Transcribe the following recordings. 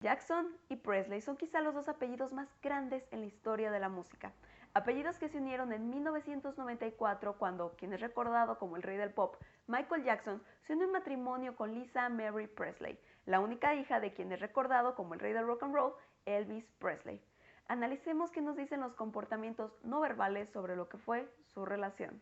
Jackson y Presley son quizá los dos apellidos más grandes en la historia de la música. Apellidos que se unieron en 1994 cuando quien es recordado como el rey del pop, Michael Jackson, se unió en matrimonio con Lisa Mary Presley, la única hija de quien es recordado como el rey del rock and roll, Elvis Presley. Analicemos qué nos dicen los comportamientos no verbales sobre lo que fue su relación.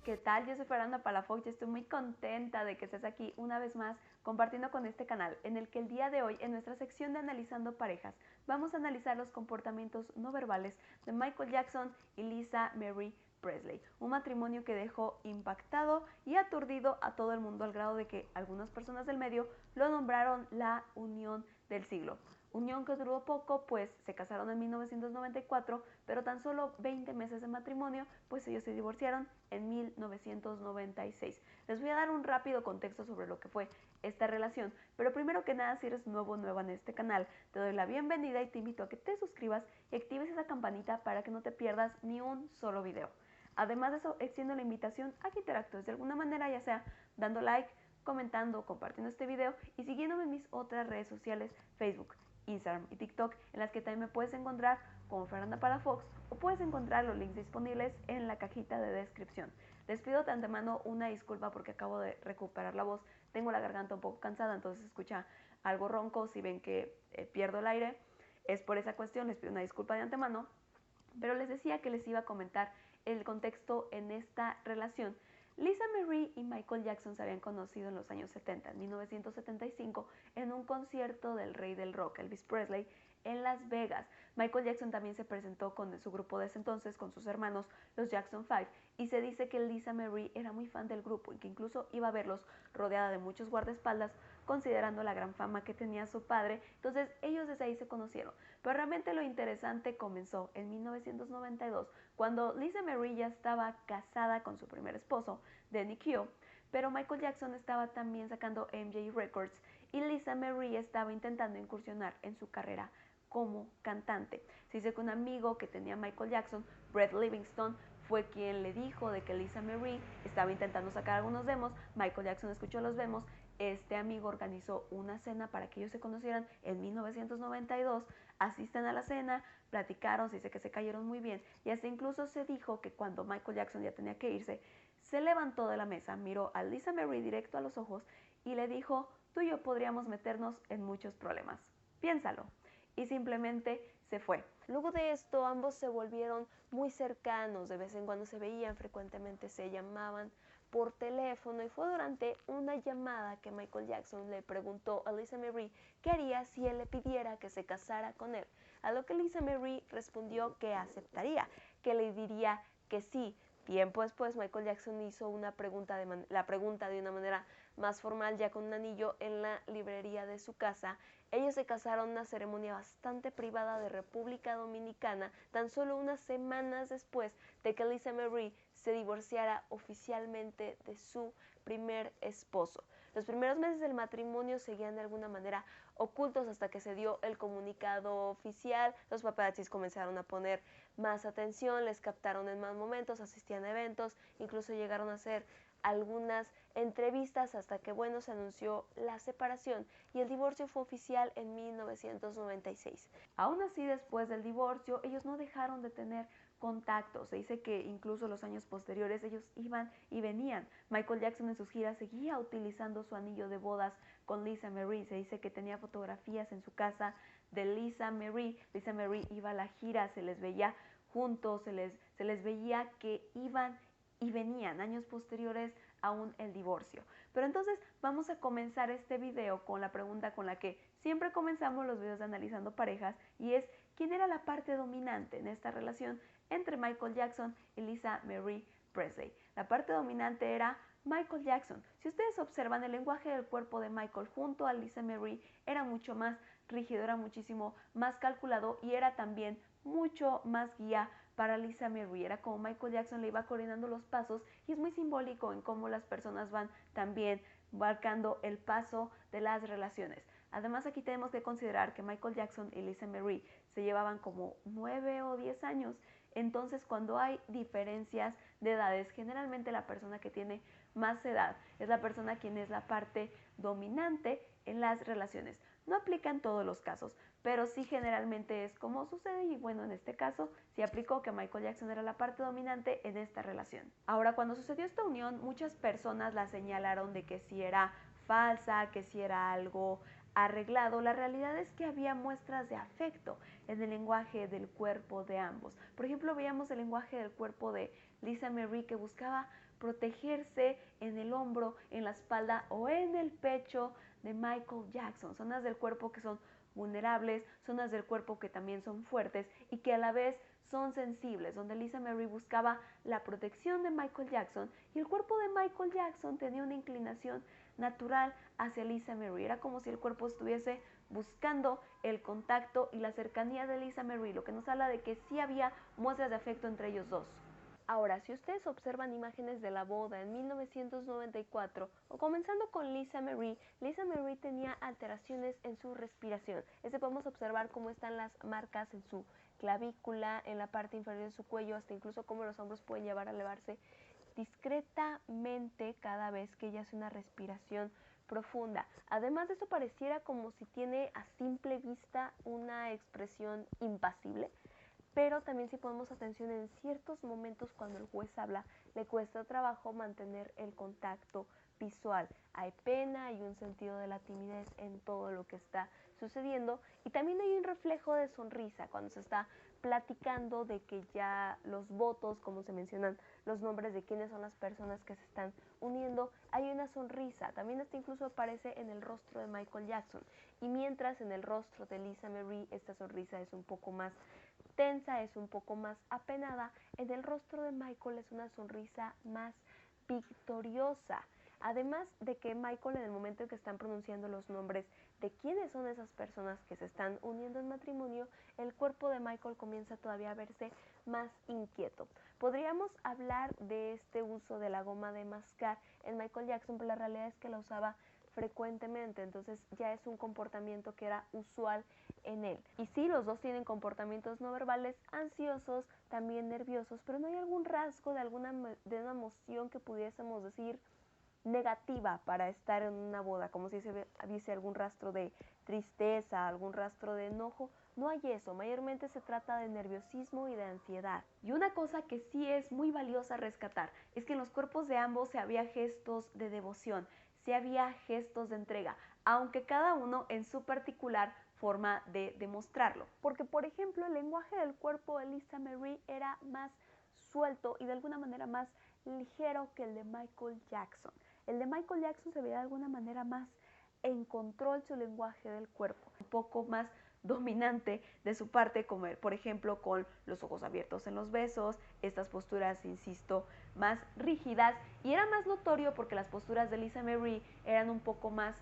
¿Qué tal? Yo soy Fernanda Palafox y estoy muy contenta de que estés aquí una vez más compartiendo con este canal en el que el día de hoy en nuestra sección de Analizando Parejas vamos a analizar los comportamientos no verbales de Michael Jackson y Lisa Mary Presley, un matrimonio que dejó impactado y aturdido a todo el mundo al grado de que algunas personas del medio lo nombraron la unión del siglo. Unión que duró poco, pues se casaron en 1994, pero tan solo 20 meses de matrimonio, pues ellos se divorciaron en 1996. Les voy a dar un rápido contexto sobre lo que fue esta relación, pero primero que nada, si eres nuevo o nueva en este canal, te doy la bienvenida y te invito a que te suscribas y actives esa campanita para que no te pierdas ni un solo video. Además de eso, extiendo la invitación a que interactúes de alguna manera, ya sea dando like, comentando, compartiendo este video y siguiéndome en mis otras redes sociales, Facebook, Instagram y TikTok, en las que también me puedes encontrar como Fernanda Palafox o puedes encontrar los links disponibles en la cajita de descripción. Les pido de antemano una disculpa porque acabo de recuperar la voz, tengo la garganta un poco cansada, entonces escucha algo ronco, si ven que pierdo el aire, es por esa cuestión, les pido una disculpa de antemano, pero les decía que les iba a comentar el contexto en esta relación. Lisa Marie y Michael Jackson se habían conocido en los años 70, en 1975, en un concierto del rey del rock, Elvis Presley, en Las Vegas. Michael Jackson también se presentó con su grupo de ese entonces, con sus hermanos, los Jackson 5, y se dice que Lisa Marie era muy fan del grupo y que incluso iba a verlos rodeada de muchos guardaespaldas, considerando la gran fama que tenía su padre. Entonces ellos desde ahí se conocieron. Pero realmente lo interesante comenzó en 1992, cuando Lisa Marie ya estaba casada con su primer esposo, Danny Keough, pero Michael Jackson estaba también sacando MJ Records y Lisa Marie estaba intentando incursionar en su carrera como cantante. Se dice que un amigo que tenía Michael Jackson, Brett Livingston, fue quien le dijo de que Lisa Marie estaba intentando sacar algunos demos. Michael Jackson escuchó los demos. Este amigo organizó una cena para que ellos se conocieran en 1992. Asisten a la cena, platicaron, se dice que se cayeron muy bien y hasta incluso se dijo que cuando Michael Jackson ya tenía que irse, se levantó de la mesa, miró a Lisa Marie directo a los ojos y le dijo: tú y yo podríamos meternos en muchos problemas, piénsalo. Y simplemente se fue. Luego de esto ambos se volvieron muy cercanos, de vez en cuando se veían, frecuentemente se llamaban por teléfono y fue durante una llamada que Michael Jackson le preguntó a Lisa Marie qué haría si él le pidiera que se casara con él, a lo que Lisa Marie respondió que aceptaría, que le diría que sí. Tiempo después Michael Jackson hizo la pregunta de una manera más formal, ya con un anillo en la librería de su casa. Ellos se casaron en una ceremonia bastante privada de República Dominicana, tan solo unas semanas después de que Lisa Marie se divorciara oficialmente de su primer esposo. Los primeros meses del matrimonio seguían de alguna manera ocultos hasta que se dio el comunicado oficial. Los paparazzis comenzaron a poner más atención, les captaron en más momentos, asistían a eventos, incluso llegaron a hacer algunas entrevistas hasta que, bueno, se anunció la separación y el divorcio fue oficial en 1996. Aún así, después del divorcio, ellos no dejaron de tener contacto. Se dice que incluso los años posteriores ellos iban y venían. Michael Jackson en sus giras seguía utilizando su anillo de bodas con Lisa Marie. Se dice que tenía fotografías en su casa de Lisa Marie. Lisa Marie iba a la gira, se les veía juntos, se les veía que iban y venían años posteriores aún el divorcio. Pero entonces vamos a comenzar este video con la pregunta con la que siempre comenzamos los videos de Analizando Parejas, y es: ¿quién era la parte dominante en esta relación entre Michael Jackson y Lisa Marie Presley? La parte dominante era Michael Jackson. Si ustedes observan, el lenguaje del cuerpo de Michael junto a Lisa Marie era mucho más rígido, era muchísimo más calculado y era también mucho más guía para Lisa Marie. Era como Michael Jackson le iba coordinando los pasos, y es muy simbólico en cómo las personas van también marcando el paso de las relaciones. Además, aquí tenemos que considerar que Michael Jackson y Lisa Marie se llevaban como 9 o 10 años Entonces, cuando hay diferencias de edades, generalmente la persona que tiene más edad es la persona quien es la parte dominante en las relaciones. No aplica en todos los casos, pero sí generalmente es como sucede, y bueno, en este caso sí aplicó que Michael Jackson era la parte dominante en esta relación. Ahora, cuando sucedió esta unión, muchas personas la señalaron de que si era falsa, que si era algo arreglado. La realidad es que había muestras de afecto en el lenguaje del cuerpo de ambos. Por ejemplo, veíamos el lenguaje del cuerpo de Lisa Marie, que buscaba protegerse en el hombro, en la espalda o en el pecho de Michael Jackson, zonas del cuerpo que son vulnerables, zonas del cuerpo que también son fuertes y que a la vez son sensibles, donde Lisa Marie buscaba la protección de Michael Jackson y el cuerpo de Michael Jackson tenía una inclinación natural hacia Lisa Marie. Era como si el cuerpo estuviese buscando el contacto y la cercanía de Lisa Marie, lo que nos habla de que sí había muestras de afecto entre ellos dos. Ahora, si ustedes observan imágenes de la boda en 1994, o comenzando con Lisa Marie tenía alteraciones en su respiración. Podemos observar cómo están las marcas en su clavícula, en la parte inferior de su cuello, hasta incluso cómo los hombros pueden llevar a elevarse discretamente cada vez que ella hace una respiración profunda. Además de eso, pareciera como si tiene a simple vista una expresión impasible, pero también si ponemos atención en ciertos momentos cuando el juez habla, le cuesta trabajo mantener el contacto visual. Hay pena y un sentido de la timidez en todo lo que está sucediendo, y también hay un reflejo de sonrisa cuando se está platicando de que ya los votos, como se mencionan los nombres de quiénes son las personas que se están uniendo, hay una sonrisa. También hasta incluso aparece en el rostro de Michael Jackson, y mientras en el rostro de Lisa Marie esta sonrisa es un poco más tensa, es un poco más apenada, en el rostro de Michael es una sonrisa más victoriosa. Además de que Michael, en el momento en que están pronunciando los nombres de quiénes son esas personas que se están uniendo en matrimonio, el cuerpo de Michael comienza todavía a verse más inquieto. Podríamos hablar de este uso de la goma de mascar en Michael Jackson, pero la realidad es que la usaba frecuentemente, entonces ya es un comportamiento que era usual en él. Y sí, los dos tienen comportamientos no verbales ansiosos, también nerviosos, pero no hay algún rasgo de una emoción que pudiésemos decir negativa para estar en una boda, como si se dice algún rastro de tristeza, algún rastro de enojo. No hay eso, mayormente se trata de nerviosismo y de ansiedad. Y una cosa que sí es muy valiosa rescatar es que en los cuerpos de ambos se había gestos de devoción, se había gestos de entrega, aunque cada uno en su particular forma de demostrarlo. Porque, por ejemplo, el lenguaje del cuerpo de Lisa Marie era más suelto y de alguna manera más ligero que el de Michael Jackson. El de Michael Jackson se veía de alguna manera más en control su lenguaje del cuerpo, un poco más dominante de su parte, como por ejemplo con los ojos abiertos en los besos, estas posturas, insisto, más rígidas, y era más notorio porque las posturas de Lisa Marie eran un poco más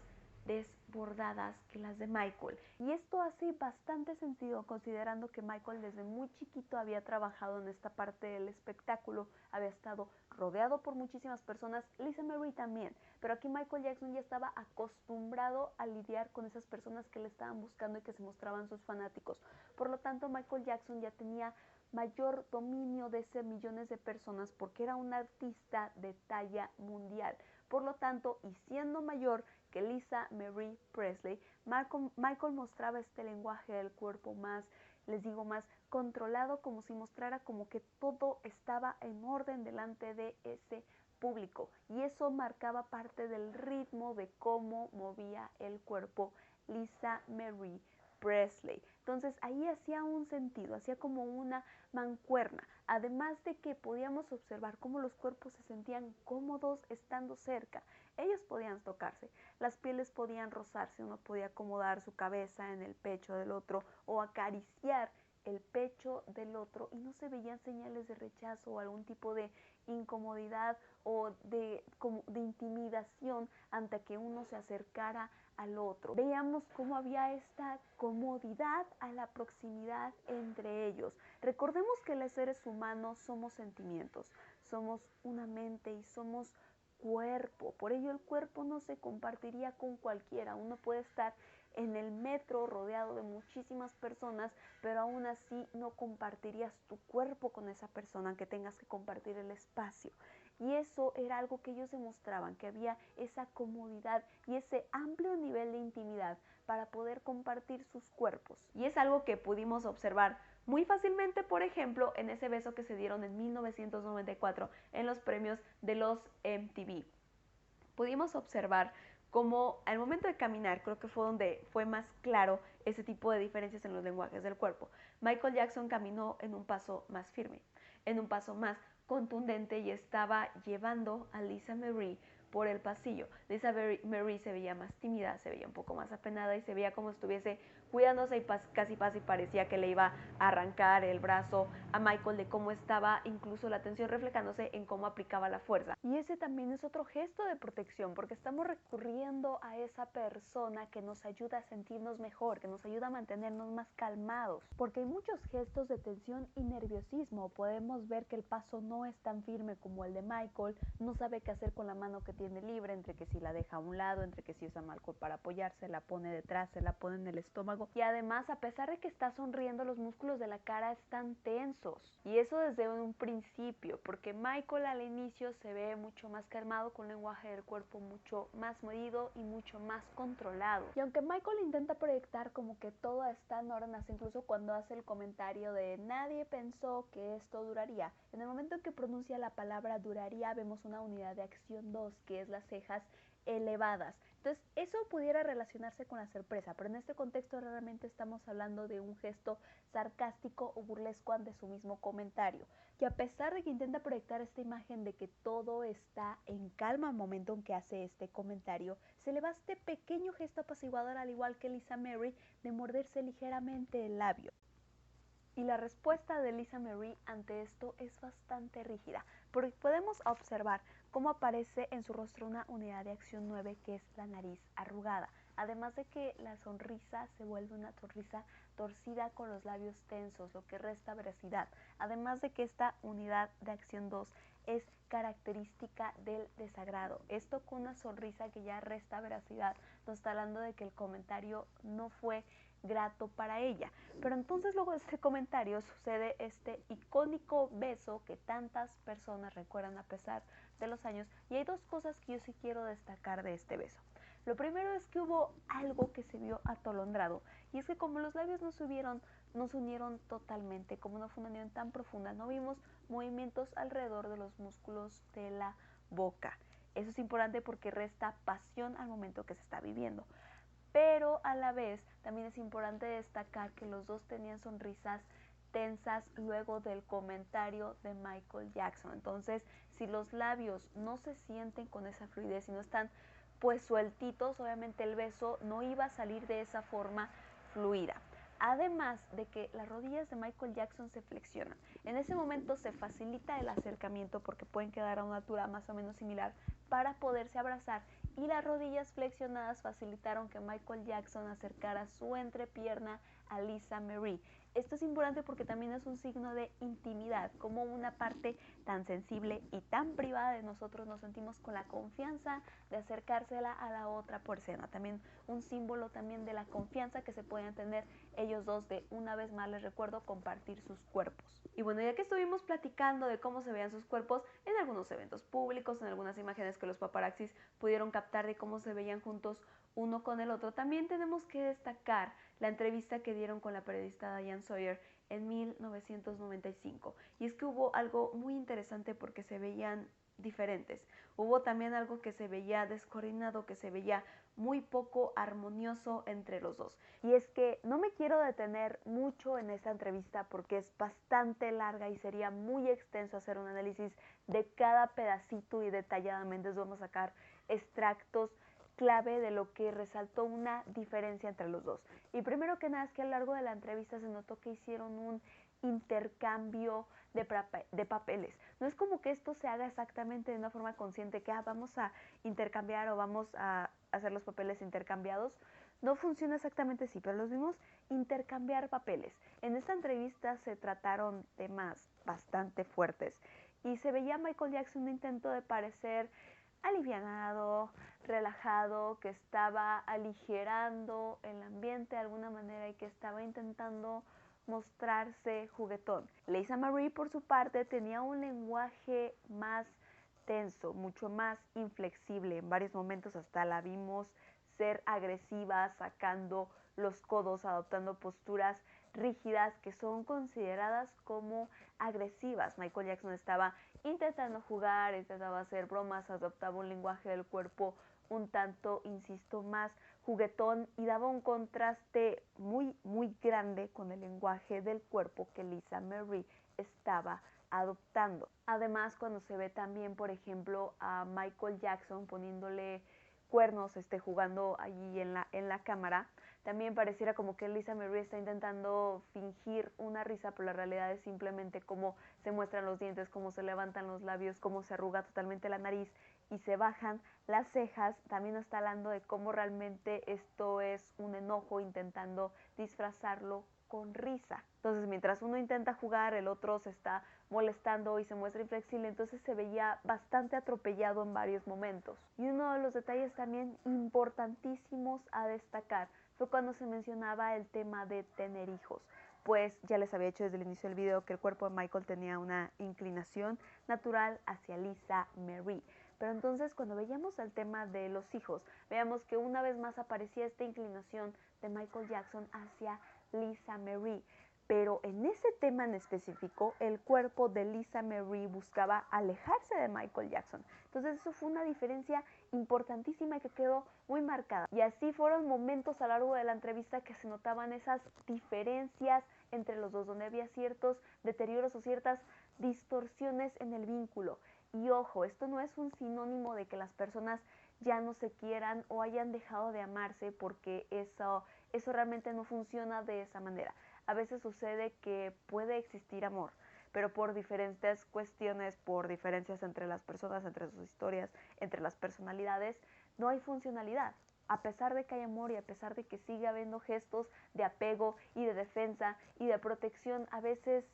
desbordadas que las de Michael. Y esto hace bastante sentido considerando que Michael desde muy chiquito había trabajado en esta parte del espectáculo, había estado rodeado por muchísimas personas, Lisa Marie también, pero aquí Michael Jackson ya estaba acostumbrado a lidiar con esas personas que le estaban buscando y que se mostraban sus fanáticos. Por lo tanto, Michael Jackson ya tenía mayor dominio de ese millones de personas porque era un artista de talla mundial. Por lo tanto, y siendo mayor que Lisa Marie Presley, Michael mostraba este lenguaje del cuerpo más, les digo, más controlado, como si mostrara como que todo estaba en orden delante de ese público, y eso marcaba parte del ritmo de cómo movía el cuerpo Lisa Marie Presley. Entonces ahí hacía un sentido, hacía como una mancuerna, además de que podíamos observar cómo los cuerpos se sentían cómodos estando cerca. Ellos podían tocarse, las pieles podían rozarse, uno podía acomodar su cabeza en el pecho del otro o acariciar el pecho del otro, y no se veían señales de rechazo o algún tipo de incomodidad o de intimidación ante que uno se acercara al otro. Veíamos cómo había esta comodidad a la proximidad entre ellos. Recordemos que los seres humanos somos sentimientos, somos una mente y somos cuerpo, por ello el cuerpo no se compartiría con cualquiera. Uno puede estar en el metro rodeado de muchísimas personas, pero aún así no compartirías tu cuerpo con esa persona, aunque tengas que compartir el espacio. Y eso era algo que ellos demostraban, que había esa comodidad y ese amplio nivel de intimidad para poder compartir sus cuerpos. Y es algo que pudimos observar muy fácilmente, por ejemplo, en ese beso que se dieron en 1994 en los premios de los MTV. Pudimos observar cómo al momento de caminar, creo que fue donde fue más claro ese tipo de diferencias en los lenguajes del cuerpo. Michael Jackson caminó en un paso más firme, en un paso más contundente y estaba llevando a Lisa Marie por el pasillo. Lisa Marie se veía más tímida, se veía un poco más apenada y se veía como estuviese cuidándose y casi parecía que le iba a arrancar el brazo a Michael, de cómo estaba incluso la tensión reflejándose en cómo aplicaba la fuerza. Y ese también es otro gesto de protección, porque estamos recurriendo a esa persona que nos ayuda a sentirnos mejor, que nos ayuda a mantenernos más calmados, porque hay muchos gestos de tensión y nerviosismo. Podemos ver que el paso no es tan firme como el de Michael, no sabe qué hacer con la mano que tiene libre, entre que si la deja a un lado, entre que si usa Michael para apoyarse, la pone detrás, se la pone en el estómago. Y además, a pesar de que está sonriendo, los músculos de la cara están tensos. Y eso desde un principio, porque Michael al inicio se ve mucho más calmado, con un lenguaje del cuerpo mucho más medido y mucho más controlado. Y aunque Michael intenta proyectar como que todo está en orden, incluso cuando hace el comentario de nadie pensó que esto duraría, en el momento en que pronuncia la palabra duraría, vemos una unidad de acción 2, que es las cejas elevadas. Entonces, eso pudiera relacionarse con la sorpresa, pero en este contexto realmente estamos hablando de un gesto sarcástico o burlesco ante su mismo comentario. Y a pesar de que intenta proyectar esta imagen de que todo está en calma al momento en que hace este comentario, se le va este pequeño gesto apaciguador, al igual que Lisa Marie, de morderse ligeramente el labio. Y la respuesta de Lisa Marie ante esto es bastante rígida, porque podemos observar cómo aparece en su rostro una unidad de acción 9, que es la nariz arrugada, además de que la sonrisa se vuelve una sonrisa torcida con los labios tensos, lo que resta veracidad, además de que esta unidad de acción 2 es característica del desagrado. Esto con una sonrisa que ya resta veracidad, nos está hablando de que el comentario no fue grato para ella. Pero entonces luego de este comentario sucede este icónico beso que tantas personas recuerdan a pesar de los años, y hay dos cosas que yo sí quiero destacar de este beso. Lo primero es que hubo algo que se vio atolondrado, y es que como los labios no se unieron totalmente, como no fue una unión tan profunda, no vimos movimientos alrededor de los músculos de la boca. Eso es importante porque resta pasión al momento que se está viviendo. Pero a la vez también es importante destacar que los dos tenían sonrisas tensas luego del comentario de Michael Jackson. Entonces, si los labios no se sienten con esa fluidez y no están pues sueltitos, obviamente el beso no iba a salir de esa forma fluida. Además de que las rodillas de Michael Jackson se flexionan. En ese momento se facilita el acercamiento porque pueden quedar a una altura más o menos similar para poderse abrazar, y las rodillas flexionadas facilitaron que Michael Jackson acercara su entrepierna a Lisa Marie. Esto es importante porque también es un signo de intimidad, como una parte tan sensible y tan privada de nosotros nos sentimos con la confianza de acercársela a la otra persona. También un símbolo también de la confianza que se pueden tener ellos dos, de, una vez más les recuerdo, compartir sus cuerpos. Y bueno, ya que estuvimos platicando de cómo se veían sus cuerpos en algunos eventos públicos, en algunas imágenes que los paparazzis pudieron captar de cómo se veían juntos uno con el otro, también tenemos que destacar la entrevista que dieron con la periodista Diane Sawyer en 1995. Y es que hubo algo muy interesante porque se veían diferentes. Hubo también algo que se veía descoordinado, que se veía muy poco armonioso entre los dos. Y es que no me quiero detener mucho en esta entrevista porque es bastante larga y sería muy extenso hacer un análisis de cada pedacito y detalladamente vamos a sacar extractos clave de lo que resaltó una diferencia entre los dos. Y primero que nada es que a lo largo de la entrevista se notó que hicieron un intercambio de papeles. No es como que esto se haga exactamente de una forma consciente, que vamos a intercambiar o vamos a hacer los papeles intercambiados. No funciona exactamente así, pero los vimos intercambiar papeles. En esta entrevista se trataron temas bastante fuertes y se veía a Michael Jackson un intento de parecer alivianado, relajado, que estaba aligerando el ambiente de alguna manera y que estaba intentando mostrarse juguetón. Lisa Marie, por su parte, tenía un lenguaje más tenso, mucho más inflexible. En varios momentos hasta la vimos ser agresiva, sacando los codos, adoptando posturas rígidas que son consideradas como agresivas. Michael Jackson estaba intentando jugar, intentaba hacer bromas, adoptaba un lenguaje del cuerpo un tanto, insisto, más juguetón y daba un contraste muy grande con el lenguaje del cuerpo que Lisa Marie estaba adoptando. Además, cuando se ve también, por ejemplo, a Michael Jackson poniéndole cuernos, jugando allí en la cámara, también pareciera como que Lisa Marie está intentando fingir una risa, pero la realidad es simplemente cómo se muestran los dientes, cómo se levantan los labios, cómo se arruga totalmente la nariz y se bajan las cejas. También está hablando de cómo realmente esto es un enojo, intentando disfrazarlo con risa. Entonces, mientras uno intenta jugar, el otro se está molestando y se muestra inflexible, entonces se veía bastante atropellado en varios momentos. Y uno de los detalles también importantísimos a destacar fue cuando se mencionaba el tema de tener hijos. Pues ya les había hecho desde el inicio del video que el cuerpo de Michael tenía una inclinación natural hacia Lisa Marie. Pero entonces cuando veíamos el tema de los hijos, veíamos que una vez más aparecía esta inclinación de Michael Jackson hacia Lisa Marie. Pero en ese tema en específico, el cuerpo de Lisa Marie buscaba alejarse de Michael Jackson. Entonces eso fue una diferencia importantísima que quedó muy marcada. Y así fueron momentos a lo largo de la entrevista que se notaban esas diferencias entre los dos, donde había ciertos deterioros o ciertas distorsiones en el vínculo. Y ojo, esto no es un sinónimo de que las personas ya no se quieran o hayan dejado de amarse, porque eso realmente no funciona de esa manera. A veces sucede que puede existir amor, pero por diferentes cuestiones, por diferencias entre las personas, entre sus historias, entre las personalidades, no hay funcionalidad. A pesar de que hay amor y a pesar de que sigue habiendo gestos de apego y de defensa y de protección, a veces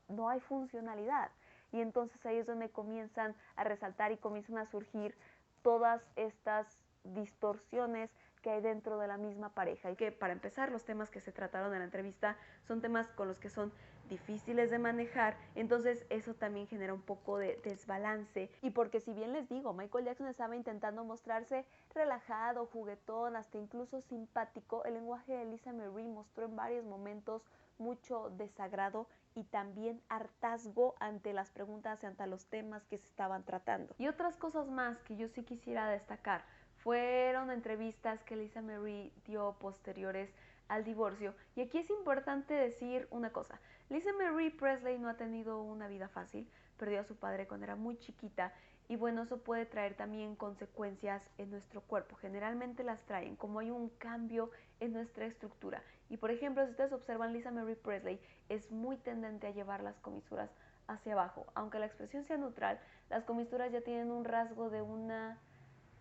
no hay funcionalidad. Y entonces ahí es donde comienzan a resaltar y comienzan a surgir todas estas distorsiones que hay dentro de la misma pareja. Y que para empezar, los temas que se trataron en la entrevista son temas con los que son difíciles de manejar, entonces eso también genera un poco de desbalance. Y porque si bien les digo, Michael Jackson estaba intentando mostrarse relajado, juguetón, hasta incluso simpático, el lenguaje de Lisa Marie mostró en varios momentos mucho desagrado y también hartazgo ante las preguntas y ante los temas que se estaban tratando. Y otras cosas más que yo sí quisiera destacar fueron entrevistas que Lisa Marie dio posteriores al divorcio. Y aquí es importante decir una cosa. Lisa Marie Presley no ha tenido una vida fácil, perdió a su padre cuando era muy chiquita y bueno, eso puede traer también consecuencias en nuestro cuerpo. Generalmente las traen, como hay un cambio en nuestra estructura. Y por ejemplo, si ustedes observan, Lisa Marie Presley es muy tendente a llevar las comisuras hacia abajo. Aunque la expresión sea neutral, las comisuras ya tienen un rasgo de una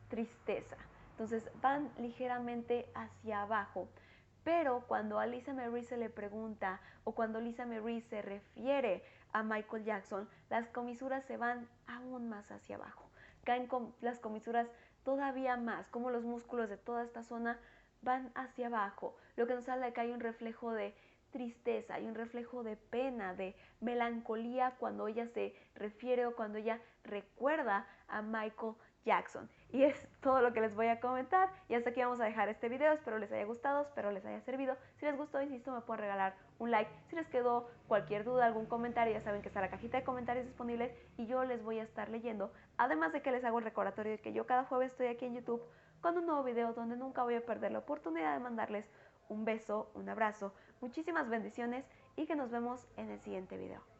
tristeza. Entonces van ligeramente hacia abajo. Pero cuando a Lisa Marie se le pregunta o cuando Lisa Marie se refiere a Michael Jackson, las comisuras se van aún más hacia abajo. Caen con las comisuras todavía más, como los músculos de toda esta zona van hacia abajo, lo que nos habla de que hay un reflejo de tristeza, hay un reflejo de pena, de melancolía cuando ella se refiere o cuando ella recuerda a Michael Jackson. Y es todo lo que les voy a comentar. Y hasta aquí vamos a dejar este video. Espero les haya gustado, espero les haya servido. Si les gustó, insisto, me pueden regalar un like. Si les quedó cualquier duda, algún comentario, ya saben que está la cajita de comentarios disponibles y yo les voy a estar leyendo. Además de que les hago el recordatorio de que yo cada jueves estoy aquí en YouTube con un nuevo video donde nunca voy a perder la oportunidad de mandarles un beso, un abrazo, muchísimas bendiciones y que nos vemos en el siguiente video.